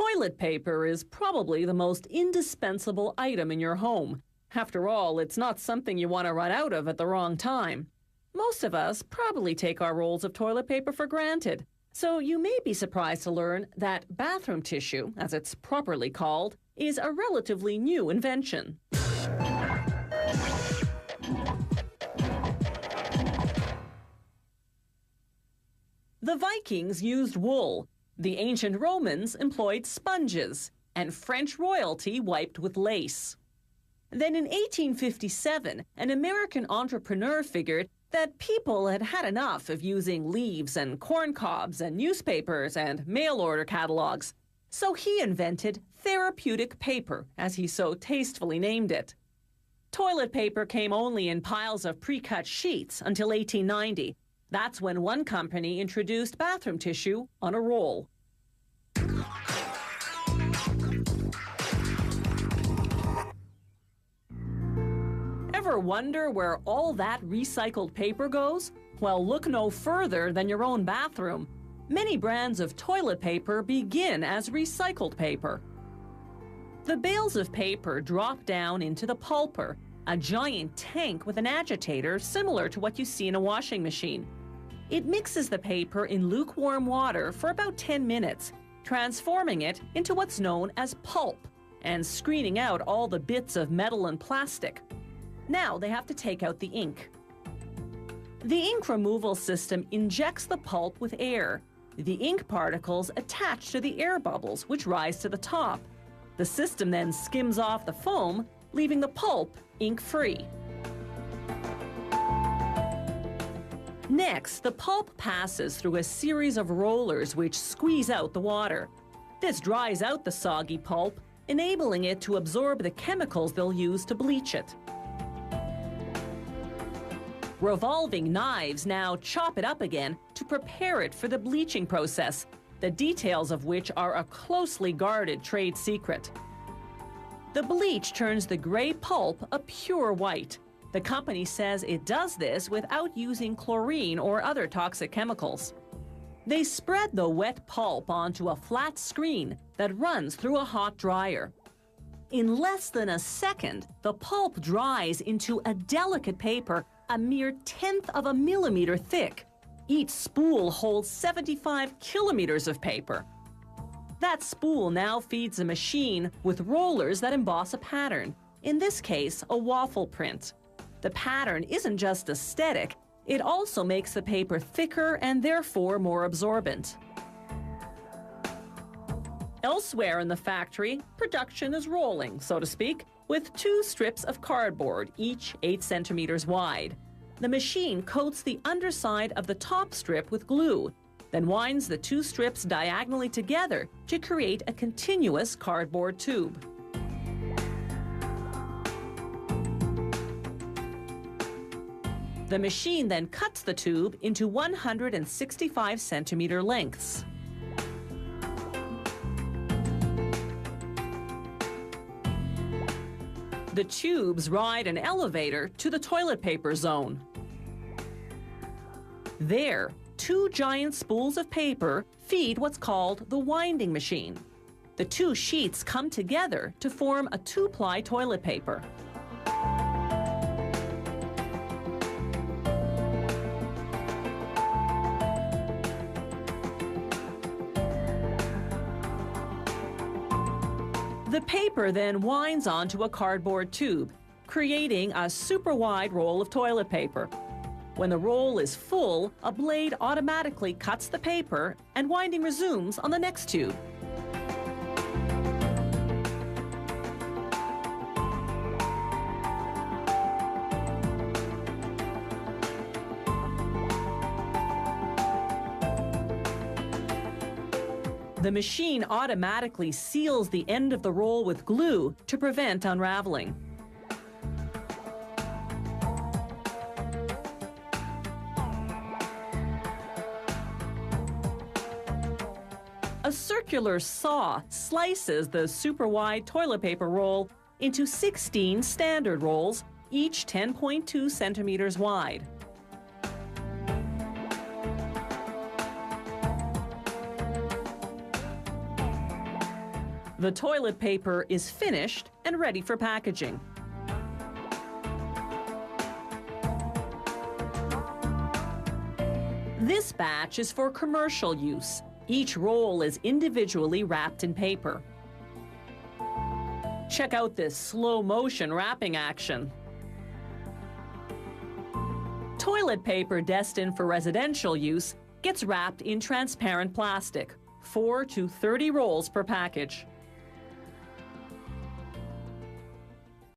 Toilet paper is probably the most indispensable item in your home. After all, it's not something you want to run out of at the wrong time. Most of us probably take our rolls of toilet paper for granted, so you may be surprised to learn that bathroom tissue, as it's properly called, is a relatively new invention. The Vikings used wool, the ancient Romans employed sponges, and French royalty wiped with lace. Then in 1857, an American entrepreneur figured that people had had enough of using leaves and corn cobs and newspapers and mail order catalogs. So he invented therapeutic paper, as he so tastefully named it. Toilet paper came only in piles of pre-cut sheets until 1890. That's when one company introduced bathroom tissue on a roll. Ever wonder where all that recycled paper goes? Well, look no further than your own bathroom. Many brands of toilet paper begin as recycled paper. The bales of paper drop down into the pulper, a giant tank with an agitator similar to what you see in a washing machine. It mixes the paper in lukewarm water for about 10 minutes, transforming it into what's known as pulp and screening out all the bits of metal and plastic. Now they have to take out the ink. The ink removal system injects the pulp with air. The ink particles attach to the air bubbles, which rise to the top. The system then skims off the foam, leaving the pulp ink-free. Next, the pulp passes through a series of rollers which squeeze out the water. This dries out the soggy pulp, enabling it to absorb the chemicals they'll use to bleach it. Revolving knives now chop it up again to prepare it for the bleaching process, the details of which are a closely guarded trade secret. The bleach turns the gray pulp a pure white. The company says it does this without using chlorine or other toxic chemicals. They spread the wet pulp onto a flat screen that runs through a hot dryer. In less than a second, the pulp dries into a delicate paper a mere 1/10 of a millimeter thick. Each spool holds 75 kilometers of paper. That spool now feeds a machine with rollers that emboss a pattern, in this case, a waffle print. The pattern isn't just aesthetic, it also makes the paper thicker and therefore more absorbent. Elsewhere in the factory, production is rolling, so to speak, with 2 strips of cardboard, each 8 centimeters wide. The machine coats the underside of the top strip with glue, then winds the 2 strips diagonally together to create a continuous cardboard tube. The machine then cuts the tube into 165 centimeter lengths. The tubes ride an elevator to the toilet paper zone. There, 2 giant spools of paper feed what's called the winding machine. The 2 sheets come together to form a 2-ply toilet paper. The paper then winds onto a cardboard tube, creating a super wide roll of toilet paper. When the roll is full, a blade automatically cuts the paper and winding resumes on the next tube. The machine automatically seals the end of the roll with glue to prevent unraveling. A circular saw slices the super-wide toilet paper roll into 16 standard rolls, each 10.2 centimeters wide. The toilet paper is finished and ready for packaging. This batch is for commercial use. Each roll is individually wrapped in paper. Check out this slow-motion wrapping action. Toilet paper destined for residential use gets wrapped in transparent plastic, 4 to 30 rolls per package.